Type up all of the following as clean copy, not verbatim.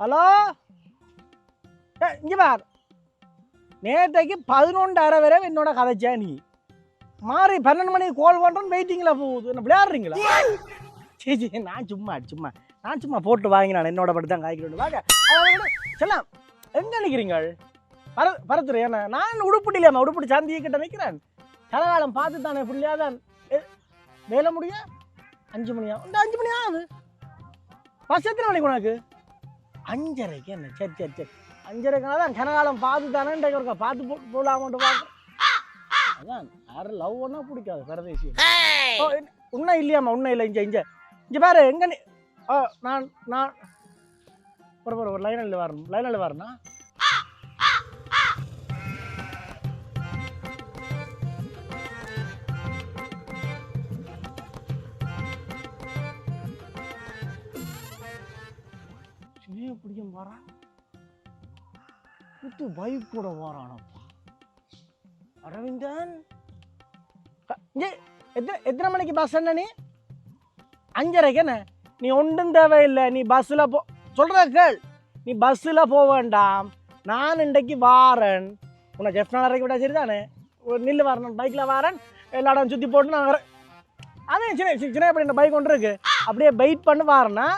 Hello இங்கே பார், நேற்றைக்கு 11:30 வரை என்னோட கதைச்சா நீ மாறி 12 மணிக்கு கால் பண்ணுறோன்னு வெயிட்டிங்கில் போகுது. என்ன விளையாடுறீங்களா? சரி நான் சும்மா போட்டு வாங்கி நான் என்னோட படி தான் காய்க்கிறேன். வாங்க செல்லாம் எங்கே நிற்கிறீங்க? பரத்துரு என்ன நான் உடுப்பிட்டு இல்லையாம்மா, உடுப்பிட்டு சந்தியை கிட்ட நிற்கிறேன். தலைகாலம் பார்த்து தானே பிள்ளையா தான் வேலை முடிய 5 மணியா? இந்த 5 மணி ஆகுது. பஸ் எத்தனை மணிக்கு உனக்கு? 5:30க்கு. என்ன சரி 5:30க்குனா தான் கனகாலம் பார்த்து தானே இருக்கா பார்த்து போகலாமன்ட்டு பார்க்க. அதான் யாரும் லவ் ஒன்றா பிடிக்காது பரதேசி. ஓ உன்ன இல்லையாம்மா, உன்ன இல்லை. இங்கே பாரு எங்கே நீ? ஓ நான் ஒரு லைனில் வரணும்னா பிடிக்கும் வாரான் புத்து பைக் கூட வாரானப்பா அரவிந்தன். எத்தனை மணிக்கு பஸ் என்ன? நீ 5:30க்கு. என்ன நீ ஒன்றும் தேவையில்லை, நீ பஸ்ஸில் சொல்கிற கேள். நீ பஸ்ஸில் போக வேண்டாம், நான் இன்றைக்கு வாரன். உன்னை ஜெஃப்னா இறக்கி விட்டா சரி தானே? நில்லு வரணும், பைக்கில் வாரன், எல்லா இடம் சுற்றி போட்டு நான் வரேன். அதே சின்ன எப்படி பைக் ஒன்று இருக்குது, அப்படியே வெயிட் பண்ணி வாரேன்னா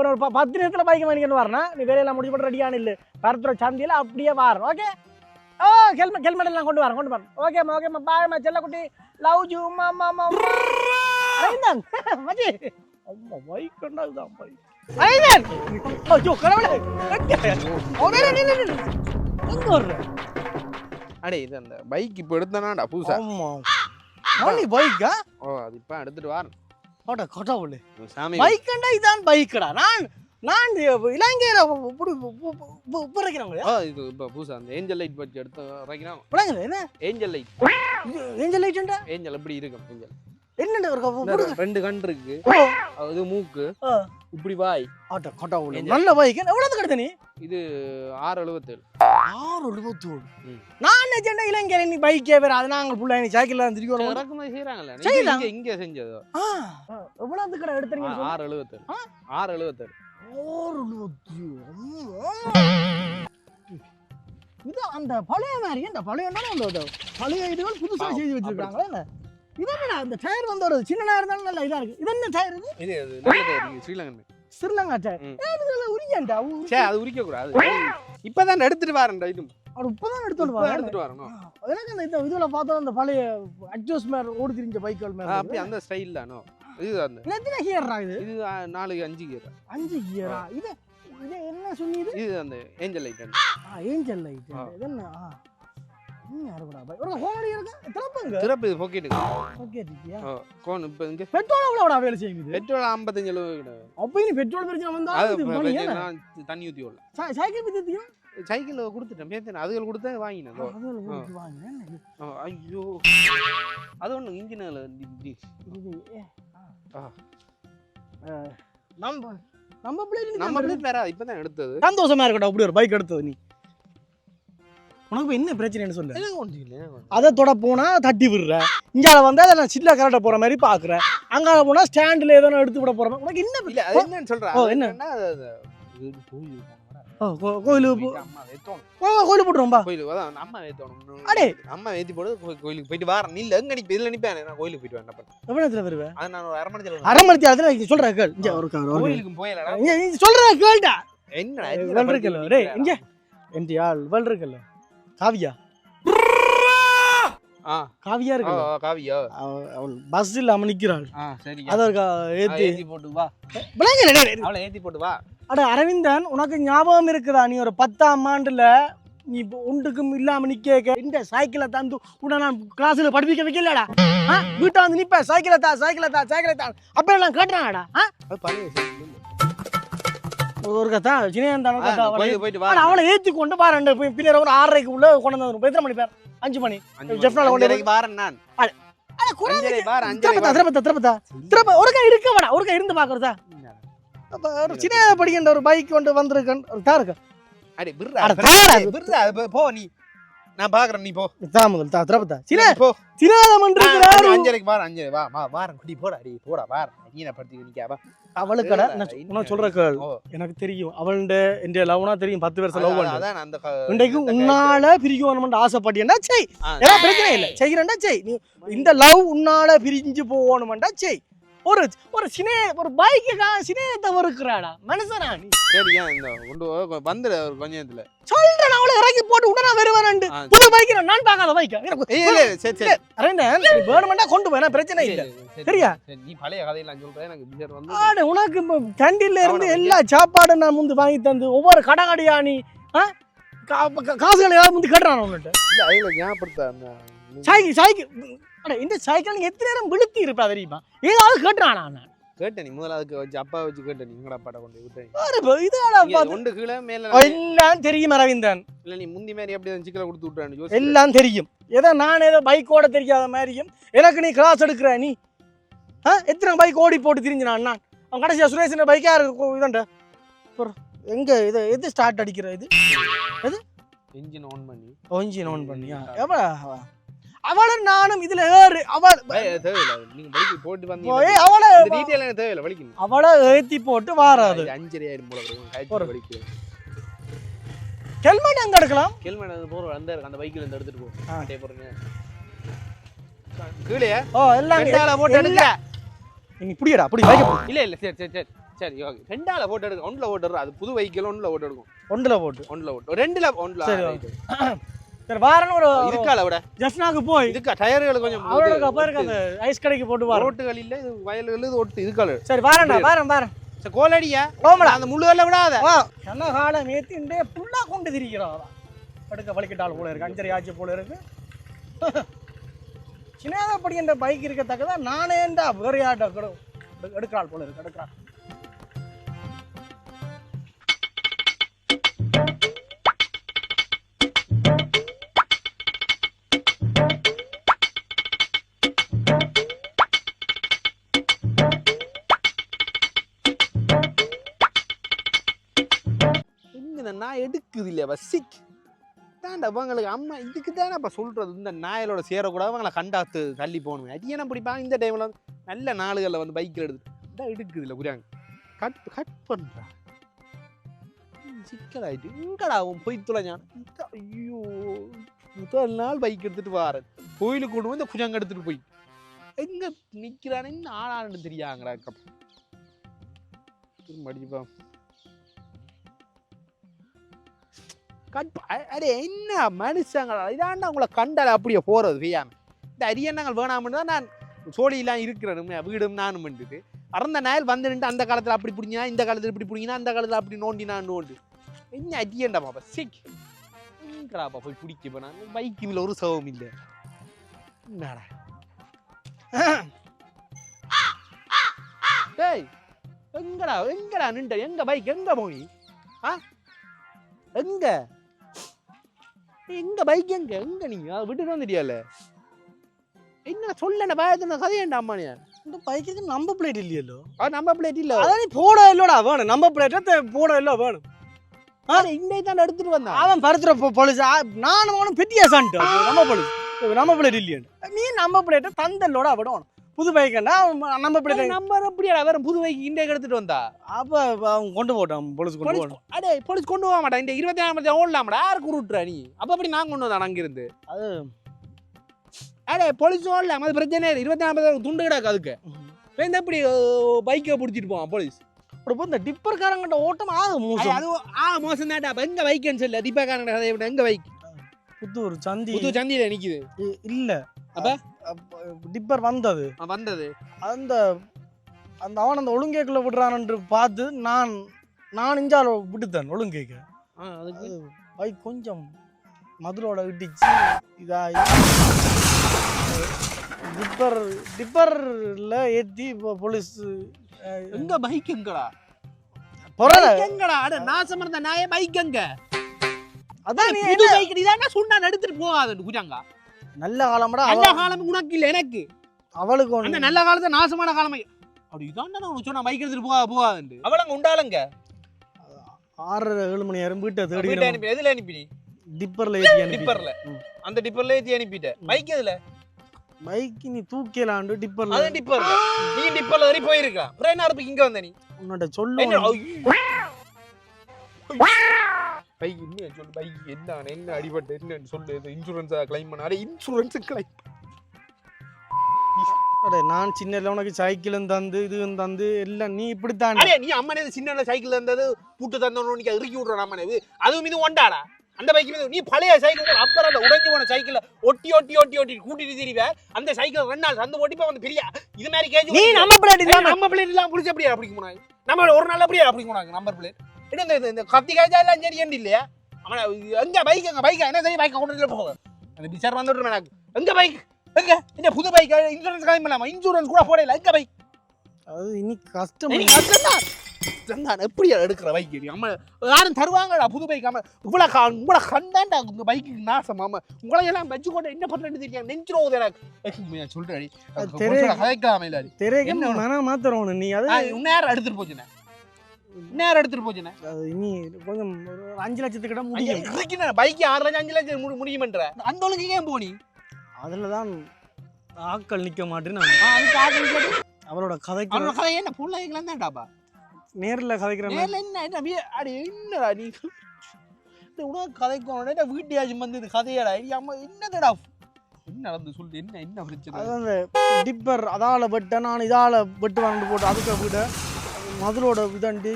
ஒரு 10 நிமிஷத்தில் பைக் வாங்கிக்கணும் வரனா. நீ வேலையெல்லாம் முடிச்சு போட்டு ரெடியான இல்லை பரத்துற சந்தியில் அப்படியே வாரேன். ஓகே? ஓ ஹெல்மெட் எல்லாம் கொண்டு வரேன். ஓகேம்மா பாய்மா செல்லக்குட்டி, லவ் யூ மாமா. மச்சி அம்மா பைக் கொண்டாதுதான் பைக். அடே இது அந்த பைக் இப்போ எடுத்தானாடா புதுசா. பைக்கா? ஓ அது இப்போ எடுத்துட்டு வரேன். பைக்கண்டா இதான் பைக்கடா. நான் இலங்கையில இது இப்போ புதுசா அந்த ஏஞ்சல் லைட் பட்ஜெட் எடுத்து இறக்கினா. என்ன ஏஞ்சல் லைட்? ஏஞ்சல் லைட்டா? ஏஞ்சல் எப்படி இருக்கும்? ஏஞ்சல் என்னடா இருக்கு? 2 கண் இருக்கு, அது மூக்கு இப்படி வாய். நல்ல பைக். எவ்வளவு கடத்த நீ? இது 677. 677. நான் நினைச்சேன்டா இலங்கையில நீ பைக்கே வேற, அது நாங்க புள்ள நீ சைக்கிள்ல வந்து திருப்பி வரோம். இறக்குமதி செய்றாங்கல்ல, இங்க செஞ்சது. எவ்வளவு கடை எடுத்தீங்க? 677. 677. 677. இது அந்த பழைய மாதிரி, இந்த பழைய பழைய இதுகள் புதுசா செய்து வச்சிருக்காங்களா? என்ன இது? என்ன அந்த டயர் வந்து ஒரு சின்ன டயர் தான், நல்ல இதா இருக்கு. இது என்ன டயர்? இது நல்ல டயர், ஸ்ரீலங்கா டயர். இதுல உரியாண்டா? அது உரிக்க கூடாது. இப்பதான் எடுத்துட்டு வரேன்டா. இது இப்பதான் எடுத்துட்டு வரணும். எனக்கு அந்த இதுல பார்த்தா அந்த பழைய அட்ஜஸ்ட் மேல ஓடி திரிஞ்ச பைக்குகள் மேல அப்படி அந்த ஸ்டைல் தானோ இது. அந்த எத்தனை கியர்ரா இது? இது 5 கியர். 5 கியரா? இது என்ன சொன்னீது? இது அந்த ஏஞ்சல் லைட். Angel light. இது என்ன? யாருடா பை? ஒரு ஹோலடி இருக்கு. திறப்பு இது பாக்கெட்டுங்க. பாக்கெட்டியா? கோன் இப்போ இங்க பெட்ரோல் எவ்வளவுடா வேலை செய்யுது? Petrol 55 kilo. அப்ப நீ பெட்ரோல் பிரச்சனை வந்தா நான் தண்ணி ஊத்தி ஓடல. சைக்கிள் பத்தியா? சைக்கிள் கொடுத்துட்டேன், பேத்தேன். அதுகள் கொடுத்தா வாங்கினேன். ஐயோ அது ஒண்ணு இன்ஜினால நம்ம பிளேட் வேற இப்பதான் எடுத்தது. சந்தோஷமா இருக்கட்டும் அப்படி ஒரு பைக் எடுத்தது. நீ உனக்கு என்ன பிரச்சனைன்னு சொல்லு. அதை தொட போனா தட்டி விடுற, இங்கால வந்தா அதை நான் சில்ல கரெக்டா போற மாதிரி பாக்குறேன், அங்கால போனா ஸ்டாண்ட்ல ஏதோ எடுத்து விட போறேன். உனக்கு என்ன என்னன்னு சொல்றேன்? என்ன கோயிலுக்கு போட்டுருவோம்பா. அம்மா ஏத்தி போடு, கோயிலுக்கு போயிட்டு வரேன். இல்ல எங்க நிப்ப இதுல நிப்பேன், நான் கோயிலுக்கு போயிட்டு வரேன். எவ்வளவு நேரத்துல வருவேன்? அது நான் ஒரு அரை மணி நேரத்துல சொல்றேன் கேள். இங்க ஒரு கோயிலுக்கு போயலடா, சொல்றேன் கேள்டா. என்ன வல்றக்கல டேய் இங்க என்டியால் வல்றக்கல காவியா. காவியா இருக்கு. காவியா அவள் பஸ்ல நிக்கிறாள். சரி அதற்கா ஏத்தி போட்டு வா. அவளை ஏத்தி போட்டு வா. அட அரவிந்தன், உனக்கு ஞாபகம் இருக்குதா? நீ ஒரு 10ஆம் ஆண்டுல நீ ஒன்றுக்கும் இல்லாம நிக்க இந்த சைக்கிளை தந்து உன்னை நான் கிளாஸ்ல படிப்பிக்க வைக்கலடா. வீட்டை வந்து நிப்ப சைக்கிளை தா அப்ப எல்லாம் கேட்டாங்கடா. ஒரு கதா அவளை ஏத்தி கொண்டு பாரு. பின்னர் ஒரு 6:30க்கு உள்ள கொண்டு வந்து எத்தனை மணி பேர்? 5 மணி. ஜெஃப்னால கொண்டு வாரேன் நான். திருப்ப ஒரு கை இருக்க வேணா, ஒரு கை இருந்து பாக்குறதா? ஒரு சின்ன படிக்கின்ற ஒரு பைக் கொண்டு வந்திருக்கேன். தாருக்கு அடே போ நீ, நான் பாக்குறேன். நீ போ தாமதல் திரப்பதா சில போ. சினாதம் பண்றாரு. 5:30க்கு வாரேன். 5:30 வா வாரேன் குடி போடா. அடி போடா வாரேன். நீ என்ன படுத்தி நிக்காவா? அவளுக்கடா நான் சொல்ற கேள் எனக்கு தெரியும் அவள்ட என் லவ்னா தெரியும் 10 வருஷம் லவ் பண்ண இன்றைக்கு உன்னால பிரிக்கணும்னு ஆசைப்பட்டியன்னா செய் ஏதாவது பிரச்சனை இல்லை செய்கிறேன்டா செய் நீ இந்த லவ் உன்னால பிரிஞ்சு போகணுமெண்டா செய் ஒரு ஒரு ஒரு பைக்கு சினேகத்தை இருக்கிறாடா மனுஷனா நீ சரியா இந்த கொண்டு வந்துரு ஒரு கொஞ்சத்துல சொல்றேன் அவளை இறக்கி போட்டு உடனே வருவேன் புது பைக்கு நான் பார்க்காத பைக்கா சரி சரி அரேண்டா வேணுமெண்டா கொண்டு போய் பிரச்சனை இல்லை சரியா நீ பழைய கதையெல்லாம் சொல்ற எனக்கு பிஜர் வந்து ஆடு உனக்கு கேண்டீன்ல இருந்து எல்லா சாப்பாடும் நான் முந்து வாங்கி தந்து ஒவ்வொரு கடகடியா நீ காசுகளை ஏதாவது முந்தி கட்டுறான் உன்கிட்ட இல்ல அதுல ஞாபகப்படுத்த அந்த சைக்கிள் அட இந்த சைக்கிள் நீ எத்தனை நேரம் விழுத்தி இருப்பா தெரியுமா ஏதாவது கேட்டுறானா நான் கேட்டேன் நீ முதல்ல அதுக்கு வச்சு அப்பா வச்சு கேட்டேன் நீ உங்களோட அப்பாட்ட கொண்டு விட்டேன் இதோட ஒன்று கீழே மேல எல்லாம் தெரியும் அரவிந்தன் இல்ல நீ முந்தி மாதிரி அப்படியே சிக்கலை கொடுத்து விட்டான்னு எல்லாம் தெரியும் ஏதோ நான் ஏதோ பைக்கோட தெரியாத மாதிரியும் எனக்கு நீ கிளாஸ் எடுக்கிற நீ எத்தனை பைக் ஓடி போட்டு திரிஞ்சு நான் அவன் கடைசியா சுரேஷன் பைக்கா இருக்கு இதண்டா எங்க இது எது ஸ்டார்ட் அடிக்கிற இது எது இன்ஜின் ஆன் பண்ணி இன்ஜின் ஆன் பண்ணியா எவ்வளோ அவளும் நானும் இதுல ஏறு அவள் தேவையில்லை நீங்க பைக் போட்டு வந்தீங்க அவளை டீடைல் எனக்கு தேவையில்லை வலிக்கணும் அவளை ஏத்தி போட்டு வாராது 5:30 போல வலிக்கு ஹெல்மெட் எங்க எடுக்கலாம் ஹெல்மெட் அது போற அந்த பைக்ல இருந்து எடுத்துட்டு போ அப்படியே போறீங்க கீழே எல்லாம் ரெண்டால போட்டு எடுங்க நீ புடிடா புடி பைக் இல்ல இல்ல சரி சரி சரி சரி ஓகே ரெண்டால போட்டு எடுங்க ஒண்ணுல போட்டு அது புது பைக்ல ஒண்ணுல போட்டு எடுக்கும் ஒண்ணுல போட்டு ரெண்டுல ஒண்ணுல சரி வாரன ஒரு இதுக்கால விட ஜஸ்னாக்கு போய் இதுக்கா டயர்கள் கொஞ்சம் அவரோட பாருங்க அந்த ஐஸ் கடைக்கு போட்டு வர ரோட்டுகள் இல்ல இது வயல்கள் இது ஒட்டு இதுக்கால சரி வாரேன் சரி கோலடியா கோமடா அந்த முள்ளுகள்ல விடாத என்ன காலம் ஏத்திண்டே புல்லா கொண்டு திரிக்கிறான் படுக்க வலிக்கிட்டால் போல இருக்கு 5:30 ஆச்சு போல இருக்கு சின்னதாப்படி என்ற பைக் இருக்கத்தக்கதா நானே வேற யார்ட்ட எடுக்கிறாள் போல இருக்கு எடுக்கிறாள் நான் எடுக்குது இல்லையா பசிக் தாண்டா அவங்களுக்கு அம்மா இதுக்கு தானே அப்போ சொல்கிறது இந்த நாயலோட சேரக்கூடாது அவங்கள கண்டாத்து தள்ளி போகணும் அது என்ன பிடிப்பாங்க இந்த டைமில் வந்து நல்ல நாளுகளில் வந்து பைக்கில் எடுத்து எடுக்குது இல்லை புரியாங்க கட் பண்ணுறா சிக்கலாயிட்டு இங்கடா அவன் போய் துளைஞ்சான் ஐயோ முதல் நாள் பைக் எடுத்துகிட்டு வாரேன் கோயிலுக்கு கொண்டு வந்து குஜாங்க எடுத்துகிட்டு போய் எங்கே நிற்கிறானே இன்னும் ஆளான்னு தெரியாங்கடா திரும்ப அடிச்சுப்பா அடே என்ன மனுஷங்களா இதாண்டா உங்களை கண்டால அப்படியே போறது செய்யாம இந்த அரியண்ணங்கள் வேணாம்னு தான் நான் சோழியெல்லாம் இருக்கிறேன் வீடும் நானும் பண்ணிட்டு அறந்த நாள் வந்துட்டு அந்த காலத்தில் அப்படி பிடிங்கினா இந்த காலத்தில் இப்படி பிடிங்கினா அந்த காலத்தில் அப்படி நோண்டினான்னு என்ன அரியண்டாமாப்பா சீக்கிராப்பா போய் பிடிக்க இப்போ நான் பைக்கு மேல ஒரு சவம் இல்லை என்னடா டேய் எங்கடா எங்கடா நின்ற எங்க பைக் எங்க போனி எங்க எங்க பைக் எங்க எங்க நீங்க விட்டுட்டு வந்துட்டியால என்ன சொல்ல பயத்துல கதையண்டா அம்மானியா இந்த பைக்குக்கு நம்பர் பிளேட் இல்லையோ நம்பர் பிளேட் இல்ல அதான் போட இல்லடா வேணும் நம்பர் பிளேட்டை போட இல்ல வேணும் இன்னைக்கு தான் எடுத்துட்டு வந்தான் அவன் பருத்துற போலீஸ் நானும் அவனும் பெட்டியா சான்ட்டு நம்பர் பிளேட் இல்லையா நீ நம்பர் பிளேட்டை தந்தல்லோட விடணும் புது பைக்கண்டா நம்பர் பிளேட் நம்பர் அப்படியா வேற புது பைக் இன்றைக்கு எடுத்துட்டு வந்தா அப்ப அவன் கொண்டு போட்டான் போலீஸ் கொண்டு போட்டான் அடே போலீஸ் கொண்டு போக மாட்டான் இந்த 24 ஓடலாமடா யாருக்கு உருட்டுற நீ அப்ப அப்படி நான் கொண்டு வந்தான் அங்கிருந்து அது அடே போலீஸ் ஓடலாம் அது பிரச்சனை 24 துண்டு கிடாக்கு அதுக்கு இந்த எப்படி பைக்கை பிடிச்சிட்டு போவான் போலீஸ் அப்போ இந்த டிப்பர்காரங்கிட்ட ஓட்டம் மோசம் அது மோசம் தான்டா அப்ப எங்க பைக்குன்னு சொல்லு டிப்பர்காரங்கிட்ட கதையை விட எங்க பைக் புது சந்தியில நிக்குது இல்ல அப்ப டிப்பர் வந்தது அந்த அந்த அவன் அந்த ஒழுங்கேக்குள்ள விடுறான்னு பார்த்து நான் இஞ்சால விட்டுத்தேன் ஒழுங்கேக்க அதுக்கு பைக் கொஞ்சம் மதுரோட இடிச்சு இதாகி டிப்பர்ல ஏற்றி போலீஸ் எங்க பைக் எங்கடா எங்கடா அட நாசம் இருந்த நாயே பைக் எங்க அதான் புது பைக் இதாங்க சொன்னா எடுத்துட்டு போகாது குஜாங்க நல்ல காலம்டா நல்ல காலம் உனக்கு இல்ல எனக்கு அவளுக்கு அந்த நல்ல காலத்தை நாசமான காலமே அப்படி இதாண்டா நான் சொன்னா பைக் எடுத்துட்டு போகாது அவளங்க உண்டாலங்க 6-7 மணி நேரம் வீட்டை தேடி அனுப்பி எதுல அனுப்பி டிப்பர்ல ஏத்தி டிப்பர்ல அந்த டிப்பர்ல ஏத்தி அனுப்பிட்ட பைக் எதுல பைக் நீ தூக்கலாண்டு டிப்பர்ல அது டிப்பர் நீ டிப்பர்ல ஏறி போயிருக்கலாம் அப்புறம் என்ன இருப்ப இங்க வந்த நீ உன்னோட சொல்லு பைக் என்ன சொல்லு பைக் என்ன அடிபட்டு என்னன்னு சொல்லு இன்சூரன்ஸா கிளைம் பண்ண இன்சூரன்ஸ் கிளைம் அடே நான் சின்னல உனக்கு சைக்கிளும் தந்து இதுவும் தந்து எல்லாம் நீ இப்படித்தான் அடே நீ அம்மனே சின்ன சைக்கிள் தந்தது பூட்டு தந்தோன்னு நீ இறக்கி விடுற அம்மனே அதுவும் இது ஒண்டாடா அந்த பைக் மீது நீ பழைய சைக்கிள் அப்புறம் அந்த உடைஞ்சு போன சைக்கிள் ஒட்டி கூட்டிட்டு திரிவே அந்த சைக்கிள் 2 நாள் சந்து ஓட்டி வந்து பெரிய இது மாதிரி கேஜ் நீ நம்ம பிளேட் இல்லாம புடிச்சு அப்படியே அப்படி போனாங்க நம்ம ஒரு நாள் அப்படியே அப்படி போனாங்க நம்பர் பிளேட் இந்த கத்தி காய்ச்சா எல்லாம் சரி ஏன் இல்லையா அவனை எங்க பைக் என்ன சரி பைக் கொண்டு போக அந்த பிசார் வந்துட்டு எனக்கு எங்க பைக் எங்க என்ன புது பைக் இன்சூரன்ஸ் கிளைம் பண்ணலாமா இன்சூரன்ஸ் கூட போடல எங்க பைக் அது இனி கஷ்டம் தான் எப்படி எடுக்கிற பைக் அம்மா யாரும் தருவாங்கடா புது பைக் அம்மா உங்களை கண்டாண்டா உங்க பைக்கு நாசம் ஆமா உங்களை எல்லாம் வச்சு கொண்டு என்ன பண்றது தெரியாது நெஞ்சிரோது எனக்கு சொல்றேன் கதைக்கலாமே இல்லாது தெரிய மனம் மாத்திரம் நீ அது நேரம் எடுத்துட்டு போச்சுண்ணே நேரம் எடுத்துட்டு போச்சுண்ணே அது இனி கொஞ்சம் ஒரு 5 லட்சத்துக்கிட்ட முடியும் பைக் 6 லட்சம் 5 லட்சம் முடியுமன்ற அந்த ஒழுங்கு ஏன் போனி அதுலதான் ஆட்கள் நிக்க மாட்டேன்னு அவளோட கதை என்ன பிள்ளைங்களாம் தான்டாப்பா நேர்ல கதைக்கிறேன் என்னடா நீ உனக்கு கதைக்கணும் வீட்டியாச்சும் வந்து கதையடா அம்மா என்னடா என்ன நடந்து சொல்லு என்ன பிரச்சனை அதான் டிப்பர் அதால வெட்ட நான் இதால வெட்டு வாங்கிட்டு போட்டு அதுக்கு விட மதுளோட விதாண்டி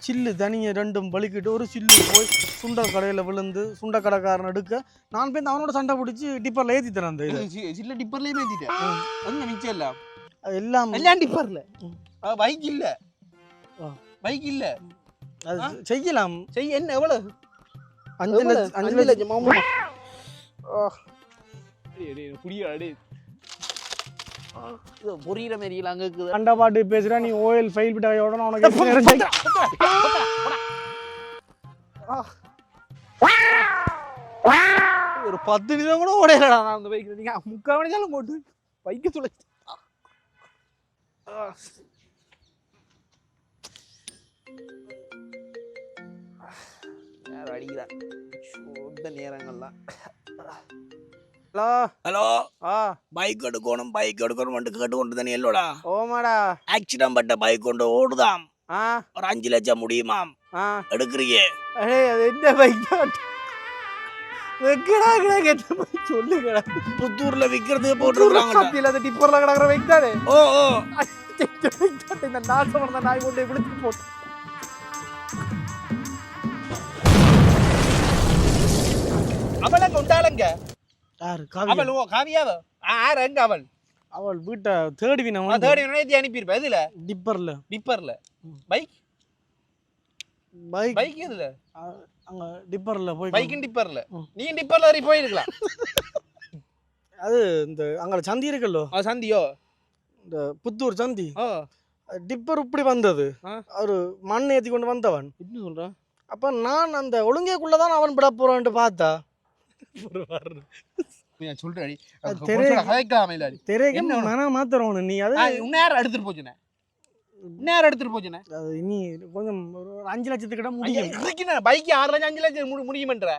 சில்லு தனியை ரெண்டும் வலிக்கிட்டு ஒரு சில்லு போய் சுண்டை கடையில் விழுந்து சுண்டை கடைக்காரன் எடுக்க நான் போய் அவனோட சண்டை பிடிச்சி டிப்பரில் ஏற்றி தரேன் அந்த சில்ல டிப்பர்லேயே ஏற்றிட்டேன் அங்கே மிச்சம் இல்லை எல்லாம் டிப்பர்ல பைக் இல்ல பைக் இல்ல அது செய்யலாம் என்ன எவ்வளவு 5 லட்சம் புரியுற மாதிரி அங்க இருக்குது அண்டா பாட்டு பேசுற நீ ஓயில் ஃபைல் பிட்டாயோட உனக்கு ஒரு 10 நிமிஷம் கூட ஓடையலடா நான் அந்த பைக் நீங்க 3/4 மணி நேரம் போட்டு பைக்க துளைச்சு யார் அடிக்கிறா இந்த நேரங்கள்லாம் ஹலோ ஹலோ ஆ பைக் எடுக்கணும் கேட்டு கொண்டு தானே இல்லோடா ஓமாடா ஆக்சிடென்ட் பட்ட பைக் கொண்டு ஓடுதாம் ஆ ஒரு 5 லட்சம் முடியுமாம் ஆ எடுக்கிறீங்க அடே அது என்ன பைக் வெக்கடா கேட்ட பைக் சொல்லுங்கடா புத்தூர்ல விக்கிறது போட்டுருக்காங்க சத்தியில அது டிப்பர்ல கிடக்குற பைக் தானே ஓ இந்த நாசம் வந்த நாய் கொண்டு விழுந்து போட்டு அவளை கொண்டாளங்க யாரு அவள் காவியாவ யார் எங்க அவள் வீட்டை தேடிவின தேடி அனுப்பியிருப்பேன் இதுல டிப்பர்ல பைக் பைக் இதுல அங்க டிப்பர்ல போய் பைக்கும் டிப்பர்ல நீ டிப்பர்ல ஏறி போயிருக்கலாம் அது இந்த அங்க சந்தி இருக்குல்லோ சந்தியோ இந்த புத்தூர் சந்தி டிப்பர் இப்படி வந்தது அவரு மண் ஏத்தி கொண்டு வந்தவன் என்ன சொல்றான் அப்ப நான் அந்த ஒழுங்கைக்குள்ளதான் அவன் விட போறான்ட்டு பார்த்தா சொல்றேன் மாத்திரம் நீ அது நேரம் எடுத்துட்டு போச்சுனே நேரம் எடுத்துட்டு போச்சுனே அது இனி கொஞ்சம் ஒரு 5 லட்சத்துக்கிட்ட முடியும் பைக் 6 லட்சம் 5 லட்சம் முடியுமன்ற